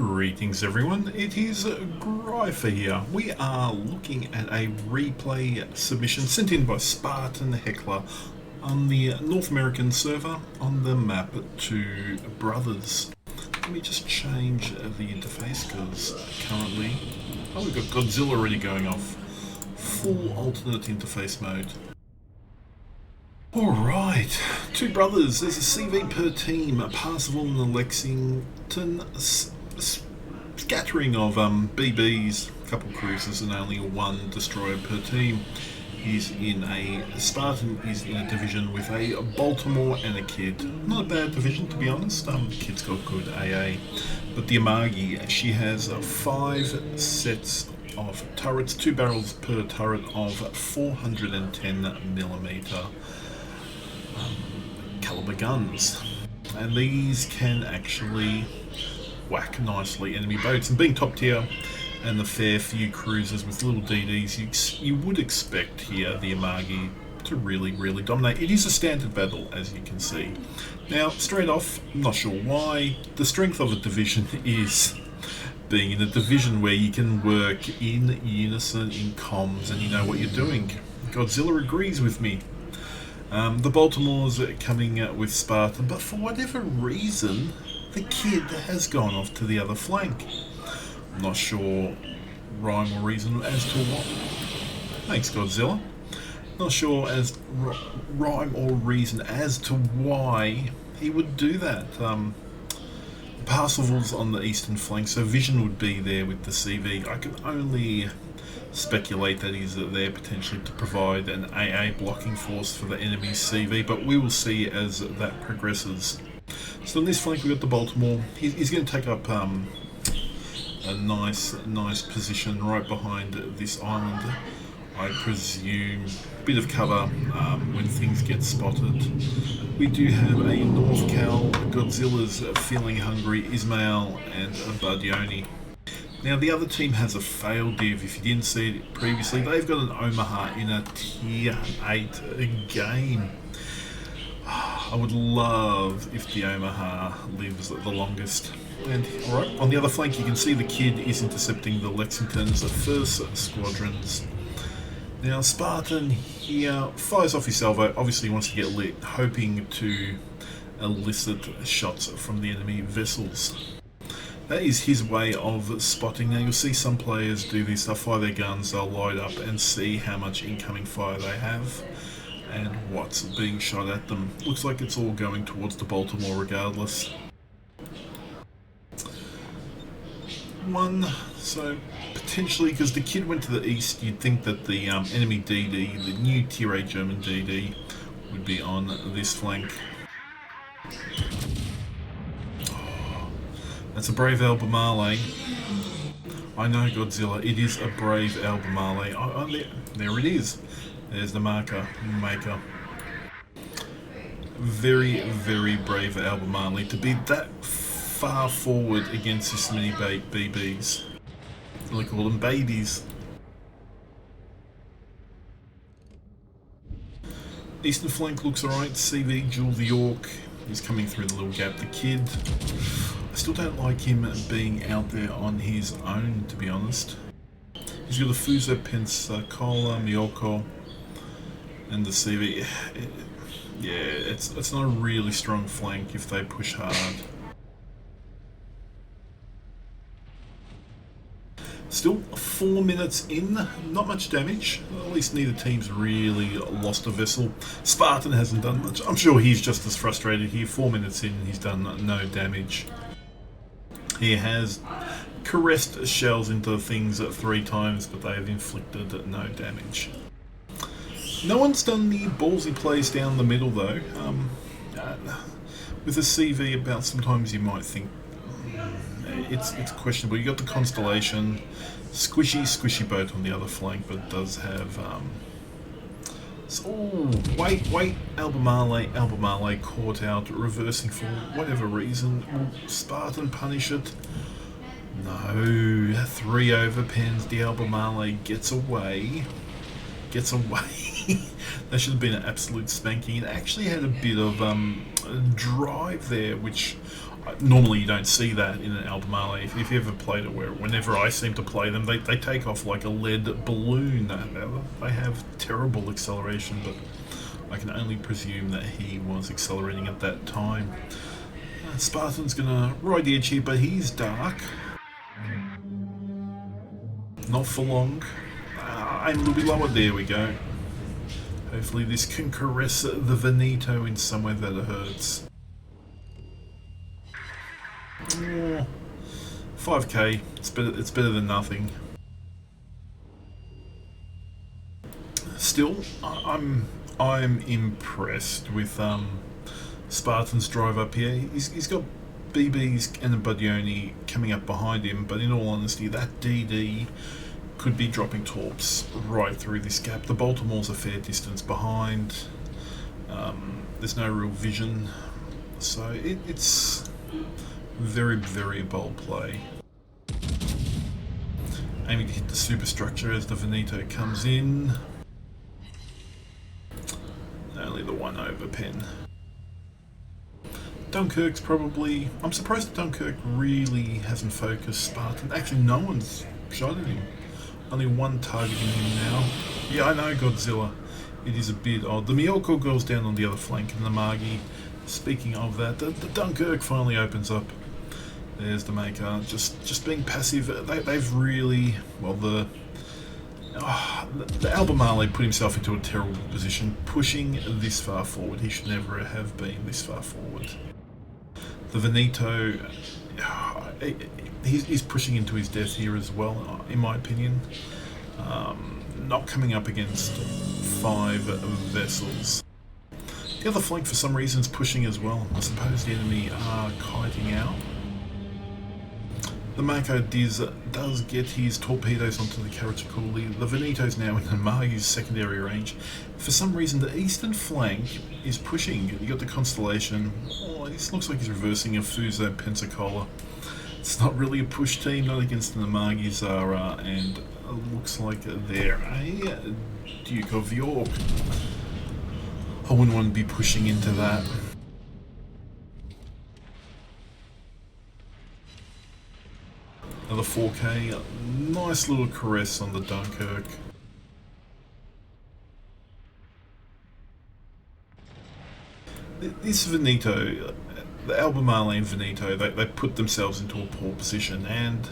Greetings everyone, it is Gryfer here. We are looking at a replay submission sent in by Spartan Heckler on the North American server on the map Two Brothers. Let me just change the interface because currently... Oh, we've got Godzilla already going off. Full alternate interface mode. Alright, Two Brothers, there's a CV per team, Parsifal and the Lexington, scattering of BBs, a couple cruisers and only one destroyer per team. Spartan is in a division with a Baltimore and a Kid. Not a bad division to be honest, the Kid's got good AA. But the Amagi, she has 5 sets of turrets, 2 barrels per turret of 410mm. Caliber guns, and these can actually whack nicely enemy boats. And being top tier and the fair few cruisers with little DDs, you would expect here the Amagi to really dominate. It is a standard battle, as you can see. Now, straight off, I'm not sure why. The strength of a division is being in a division where you can work in unison, in comms, and you know what you're doing. Godzilla agrees with me. The Baltimore's coming with Spartan, but for whatever reason, the Kid has gone off to the other flank. I'm not sure rhyme or reason as to what. Thanks, Godzilla. Not sure as rhyme or reason as to why he would do that. Parsifal's on the eastern flank, so Vision would be there with the CV. I can only speculate that he's there potentially to provide an AA blocking force for the enemy's CV, but we will see as that progresses. So on this flank we've got the Baltimore. He's going to take up a nice position right behind this island. I presume a bit of cover when things get spotted. We do have a North Cal, Godzilla's feeling hungry, Ismail and Bardioni. Now the other team has a failed div. If you didn't see it previously, they've got an Omaha in a tier 8 game. I would love if the Omaha lives the longest. And alright, on the other flank you can see the Kid is intercepting the Lexington's first squadrons. Now Spartan here fires off his salvo, obviously he wants to get lit, hoping to elicit shots from the enemy vessels. That is his way of spotting. Now you'll see some players do this, they'll fire their guns, they'll light up and see how much incoming fire they have and what's being shot at them. Looks like it's all going towards the Baltimore regardless. So potentially, because the Kid went to the east, you'd think that the enemy DD, the new tier 8 German DD, would be on this flank. That's a brave Albemarle. I know, Godzilla, it is a brave Albemarle. There it is. There's the maker. Very brave Albemarle to be that far forward against this many BBs. I really call them babies. Eastern flank looks alright. CV, Jules the York is coming through the little gap. The Kid, I still don't like him being out there on his own, to be honest. He's got the Fuso, Pensacola, Miyoko, and the CV. Yeah, it's not a really strong flank if they push hard. Still 4 minutes in, not much damage. At least neither team's really lost a vessel. Spartan hasn't done much. I'm sure he's just as frustrated here. 4 minutes in, he's done no damage. He has caressed shells into things 3 times, but they have inflicted no damage. No one's done the ballsy plays down the middle though. With a CV about, sometimes you might think it's questionable. You got the Constellation, squishy boat on the other flank, but it does have wait, Albemarle caught out, reversing for whatever reason. Will Spartan punish it? No, 3 overpens. The Albemarle gets away. That should have been an absolute spanking. It actually had a bit of drive there, which normally you don't see that in an Albemarle. If you ever played it, whenever I seem to play them, they take off like a lead balloon. They have terrible acceleration, but I can only presume that he was accelerating at that time. Spartan's gonna ride the edge here, but he's dark. Not for long. Aim a little bit lower. There we go. Hopefully this can caress the Veneto in somewhere that it hurts. Oh, 5k. It's better than nothing. Still, I'm impressed with Spartan's drive up here. He's got BBs and a Badioni coming up behind him, but in all honesty, that DD could be dropping torps right through this gap. The Baltimore's a fair distance behind. There's no real vision, so it's very, very bold play. Aiming to hit the superstructure as the Veneto comes in. Only the one over pen. Dunkirk's probably... I'm surprised that Dunkirk really hasn't focused Spartan. Actually, no one's shot at him. Only one targeting him now. Yeah, I know, Godzilla. It is a bit odd. The Miyoko goes down on the other flank, and the Amagi. Speaking of that, the Dunkirk finally opens up. There's the Maker, just being passive. They've really... Well, the Albemarle put himself into a terrible position, pushing this far forward. He should never have been this far forward. The Veneto, he's pushing into his death here as well, in my opinion. Not coming up against 5 vessels. The other flank, for some reason, is pushing as well. I suppose the enemy are kiting out. The Mako does get his torpedoes onto the Karachikuli. The Veneto's now in the Amagi's secondary range. For some reason, the eastern flank is pushing. You got the Constellation. Oh, this looks like he's reversing a Fuso Pensacola. It's not really a push team, not against an Amagi Zara, and it looks like they're a Duke of York. I wouldn't want to be pushing into that. Another 4k, nice little caress on the Dunkirk. This Veneto, the Albemarle and Veneto, they put themselves into a poor position, and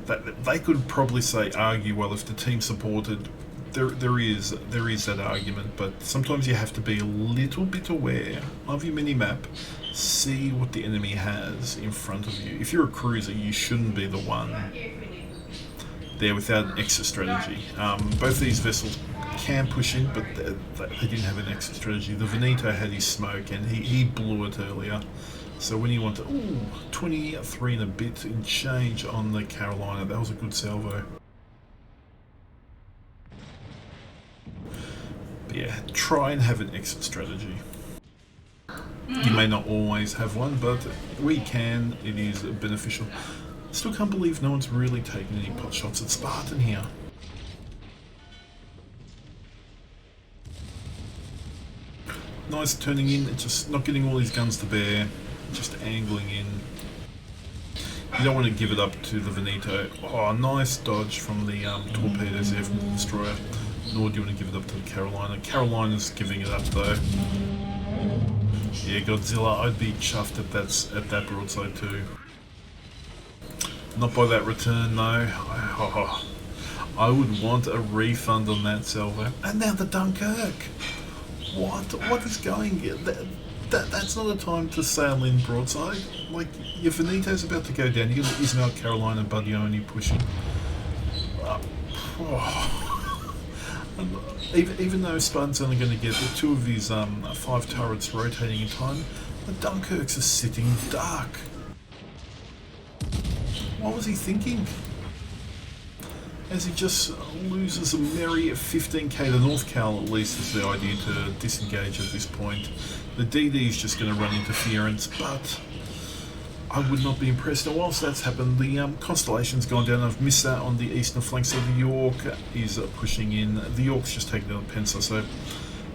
they could probably argue, well, if the team supported, there is that argument, but sometimes you have to be a little bit aware of your mini-map, see what the enemy has in front of you. If you're a cruiser, you shouldn't be the one there without an exit strategy. Both these vessels can push in, but they didn't have an exit strategy. The Veneto had his smoke, and he blew it earlier. So when you want to, 23 and a bit in change on the Carolina, that was a good salvo. But yeah, try and have an exit strategy. You may not always have one, but we can. It is beneficial. Still can't believe no one's really taken any pot shots at Spartan here. Nice turning in, just not getting all these guns to bear, just angling in. You don't want to give it up to the Veneto. Oh, nice dodge from the torpedoes there from the destroyer. Nor do you want to give it up to the Carolina. Carolina's giving it up though. Yeah, Godzilla, I'd be chuffed at that broadside too. Not by that return though. I would want a refund on that salvo. And now the Dunkirk. What is going? That's not a time to sail in broadside. Like, your Veneto's about to go down. You got Ismail, Carolina, Badioni pushing. Even though Spartan's only going to get the 2 of his 5 turrets rotating in time, the Dunkirks are sitting dark. What was he thinking? As he just loses a merry 15k. The North Cal at least is the idea to disengage at this point. The DD is just going to run interference, but I would not be impressed. And whilst that's happened, the Constellation's gone down. I've missed that on the eastern flank, so the York is pushing in. The York's just taken down Pensa, so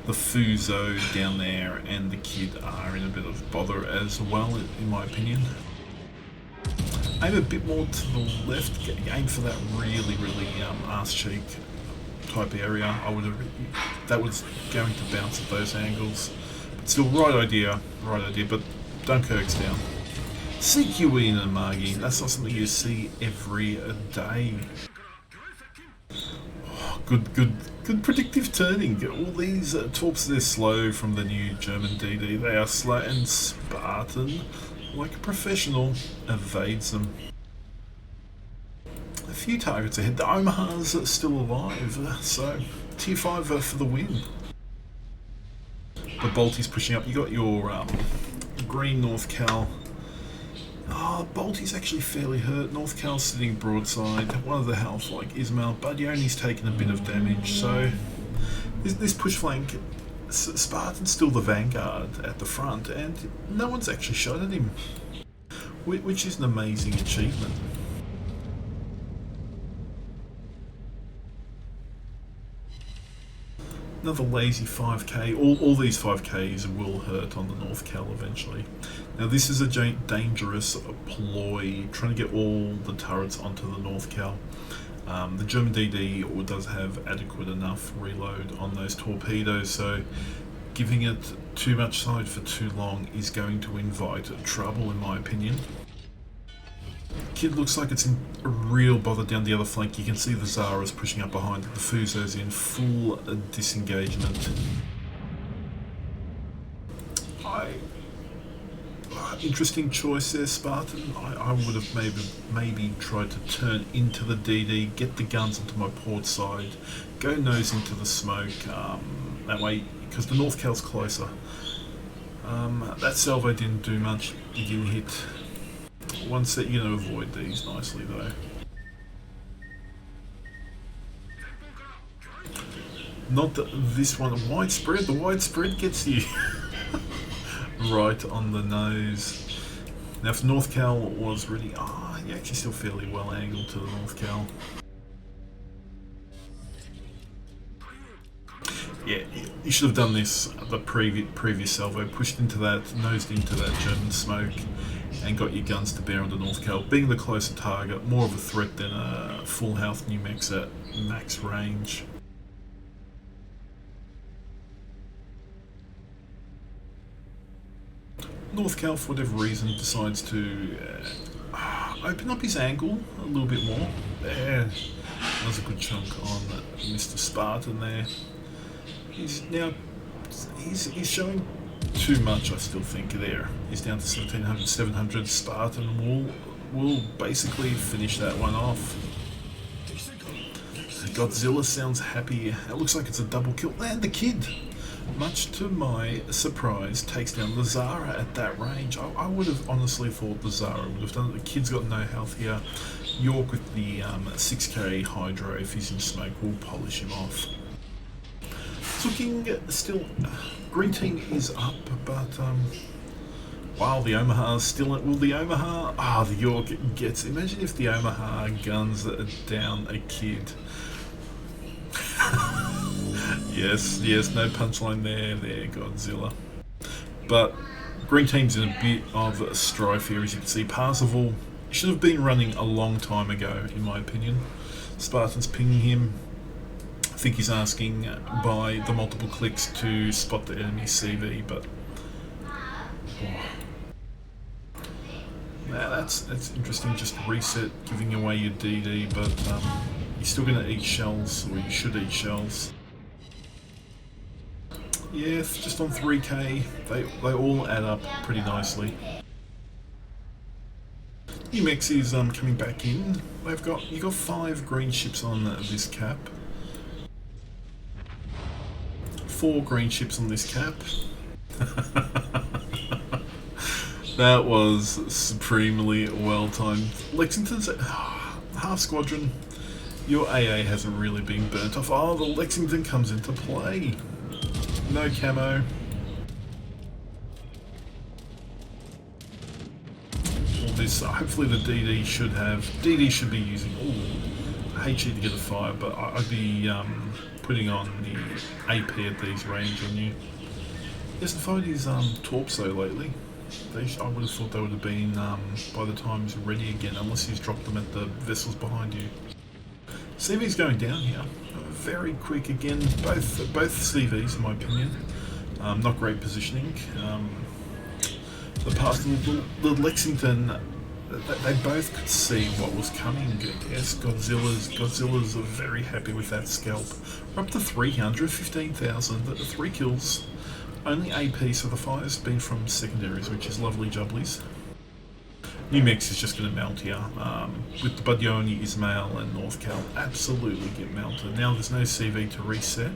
the Fuso down there and the Kid are in a bit of bother as well, in my opinion. Aim a bit more to the left, aim for that really arse cheek type area. That was going to bounce at those angles. But still, right idea, but Dunkirk's down. CQE in Amagi, that's not something you see every day. Oh, good predictive turning. All these torps, they're slow from the new German DD. They are slow, and Spartan, like a professional, evades them. A few targets ahead. The Omaha's still alive, so tier 5 for the win. The Balti's pushing up. You got your green North Cal. Balti's actually fairly hurt. North Cal's sitting broadside. One of the health like Ismail. Budion's taken a bit of damage, so this push flank, Spartan's still the vanguard at the front, and no one's actually shot at him, which is an amazing achievement. Another lazy 5k. All these 5ks will hurt on the North Cal eventually. Now this is a dangerous ploy, trying to get all the turrets onto the North Cal. The German DD does have adequate enough reload on those torpedoes, so giving it too much side for too long is going to invite trouble, in my opinion. Kid looks like it's in a real bother down the other flank. You can see the Zara's pushing up behind it. The Fuso's in full disengagement. Interesting choice there, Spartan. I would have maybe tried to turn into the DD, get the guns onto my port side, go nose into the smoke. That way, because the North Cal's closer. That salvo didn't do much. You didn't hit. One set, you're going to avoid these nicely though. Not that this one, widespread. The widespread gets you right on the nose. Now if North Cal was really, you're actually still fairly well angled to the North Cal. Yeah, you should have done this the previous salvo, pushed into that, nosed into that German smoke, and got your guns to bear on the North Cal. Being the closer target, more of a threat than a full health new mech at max range. North Cal, for whatever reason, decides to open up his angle a little bit more. There, that was a good chunk on Mr. Spartan there. He's showing too much, I still think, there. He's down to 1700, 700. Spartan will basically finish that one off. Godzilla sounds happy. It looks like it's a double kill. And the Kid, much to my surprise, takes down the Zara at that range. I would have honestly thought the Zara would have done it. The Kid's got no health here. York with the 6k Hydro, if he's in smoke, will polish him off. It's looking still, green team is up, but wow, the Omaha's still, will the Omaha, the York gets, imagine if the Omaha guns down a Kid. yes, no punchline there, Godzilla. But green team's in a bit of strife here, as you can see. Parzival should have been running a long time ago, in my opinion. Spartan's pinging him. I think he's asking by the multiple clicks to spot the enemy CV, but now that's interesting. Just reset, giving away your DD, but you're still going to eat shells, or you should eat shells. Yeah, just on 3k, they all add up pretty nicely. New Mex is coming back in. You got 5 green ships on this cap. 4 green ships on this cap. That was supremely well timed. Lexington's half squadron. Your AA hasn't really been burnt off. The Lexington comes into play. No camo. All this, hopefully the DD should be using HE to get a fire, but I'd be putting on the AP at these range on you. He hasn't fired his torps though lately. I would have thought they would have been by the time he's ready again, unless he's dropped them at the vessels behind you. CV's going down here. Very quick again, both CVs in my opinion. Not great positioning. The Lexington, they both could see what was coming. Yes, Godzilla's are very happy with that scalp. We're up to 315,000, 3 kills. Only AP, so the fire's been from secondaries, which is lovely jubblies. New Mex is just going to mount here. With the Budyoni, Ismail and North Cal, absolutely get mounted. Now there's no CV to reset.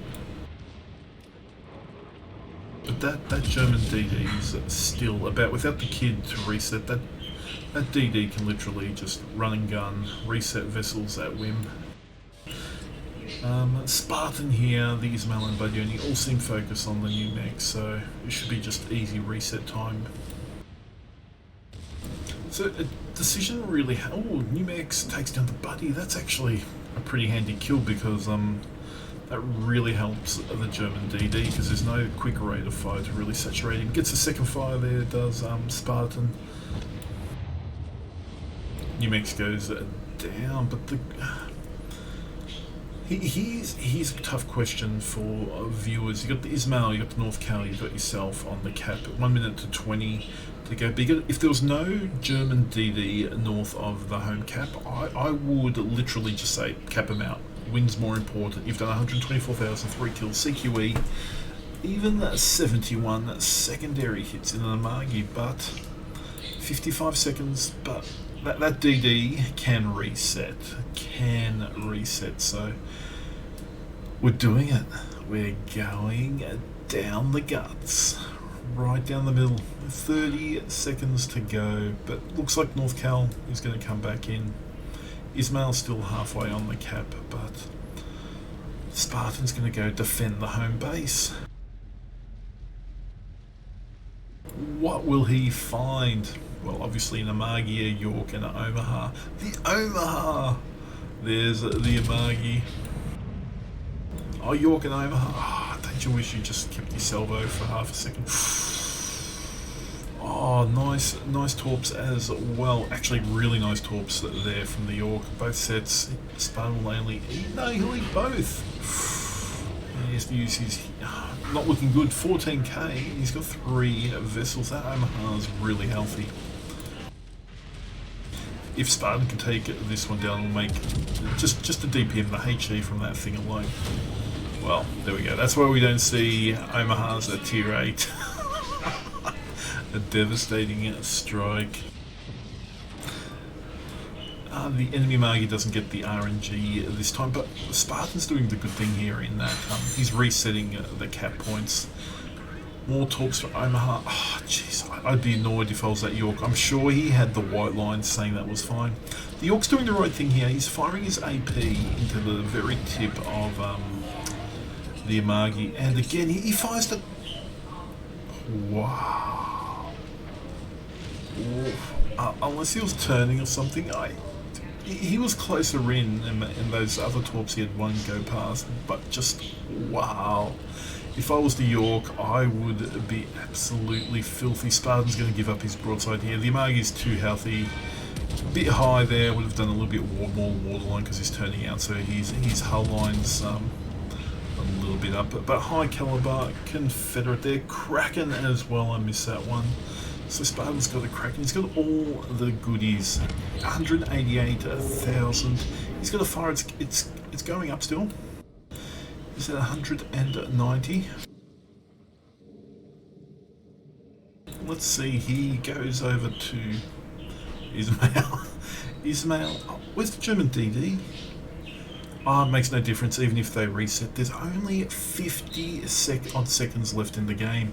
But that German DD is still about, without the kid to reset, that DD can literally just run and gun, reset vessels at whim. Spartan here, the Ismail and Budyoni all seem focused on the new mech, so it should be just easy reset time. So a decision really... Oh, new mechs takes down the Buddy. That's actually a pretty handy kill because that really helps the German DD because there's no quick rate of fire to really saturate him. Gets a second fire there, does Spartan. New mechs goes down, but the... Here's a tough question for viewers. You got the Ismail, you got the North Cal, you got yourself on the cap. 1 minute to 20 to go bigger. If there was no German DD north of the home cap, I would literally just say cap him out. Win's more important. You've done 124,000, 3 kills, CQE, even 71 secondary hits in an Amagi, but 55 seconds, but that DD can reset, so we're doing it. We're going down the guts, right down the middle. 30 seconds to go, but looks like North Cal is going to come back in. Ismail's still halfway on the cap, but Spartan's going to go defend the home base. What will he find? Well, obviously an Amagi, a York and an Omaha. The Omaha! There's the Amagi. Oh, York and Omaha. Oh, don't you wish you just kept your salvo for half a second? Oh, nice torps as well. Actually, really nice torps there from the York. Both sets. Spartan will only eat. No, he'll eat both. He has to use his... Not looking good. 14k. He's got 3 vessels. That Omaha's really healthy. If Spartan can take this one down and make just a DPM, the HE from that thing alone. Well, there we go. That's why we don't see Omahas at tier 8. A devastating strike. The enemy Amagi doesn't get the RNG this time, but Spartan's doing the good thing here in that he's resetting the cap points. More torps for Omaha. Oh, jeez, I'd be annoyed if I was that York. I'm sure he had the white line saying that was fine. The York's doing the right thing here. He's firing his AP into the very tip of the Amagi, and again he fires the... Wow. Unless he was turning or something, he was closer in, and those other torps he had one go past, but just wow. If I was the York, I would be absolutely filthy. Spartan's going to give up his broadside here. The Amagi's too healthy. A bit high there, would have done a little bit more waterline because he's turning out, so his hull line's a little bit up. But high caliber Confederate there. Kraken as well, I missed that one. So Spartan's got a Kraken. He's got all the goodies. 188,000. He's got a fire. It's going up still. Is it 190? Let's see. He goes over to Ismail. Ismail. Oh, where's the German DD? Oh, it makes no difference even if they reset. There's only 50 odd seconds left in the game.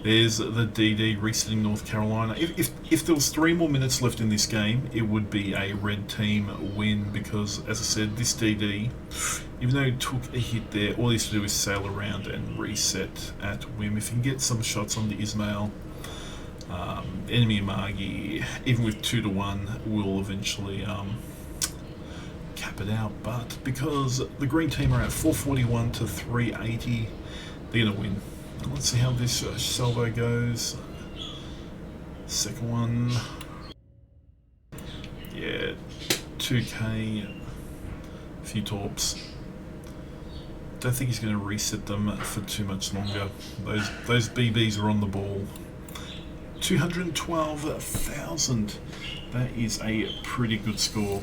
There's the DD resetting North Carolina. If there was 3 more minutes left in this game, it would be a red team win because, as I said, this DD, even though he took a hit there, all he has to do is sail around and reset at whim. If he can get some shots on the Ismail, enemy Amagi, even with 2 to 1, will eventually cap it out, but because the green team are at 441 to 380, they're going to win. Let's see how this salvo goes. Second one, yeah, 2k, a few torps. Don't think he's going to reset them for too much longer. Those BBs are on the ball. 212,000. That is a pretty good score.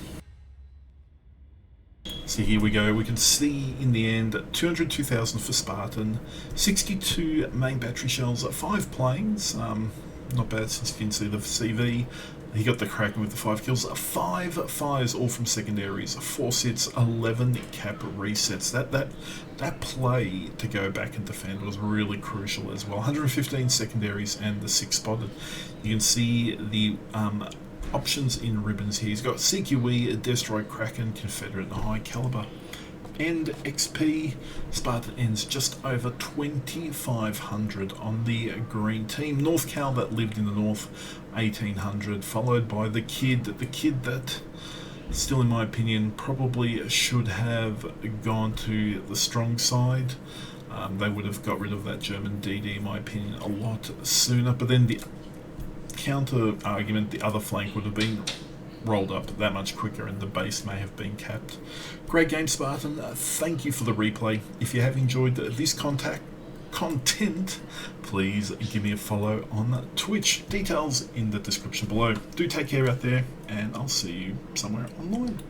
So here we go. We can see in the end 202,000 for Spartan, 62 main battery shells, 5 planes. Not bad since you can see the CV. He got the Kraken with the 5 kills, 5 fires, all from secondaries, 4 sits, 11 cap resets. That play to go back and defend was really crucial as well. 115 secondaries and the 6 spotted. You can see the options in ribbons here. He's got CQE, Deathstrike, Kraken, Confederate, and High Caliber. And XP, Spartan ends just over 2,500 on the green team. North Cal, that lived in the north, 1,800, followed by the kid that, still in my opinion, probably should have gone to the strong side. They would have got rid of that German DD, in my opinion, a lot sooner. But then the counter argument, the other flank would have been rolled up that much quicker and the base may have been capped. Great game, Spartan. Thank you for the replay. If you have enjoyed this content, please give me a follow on Twitch. Details in the description below. Do take care out there, and I'll see you somewhere online.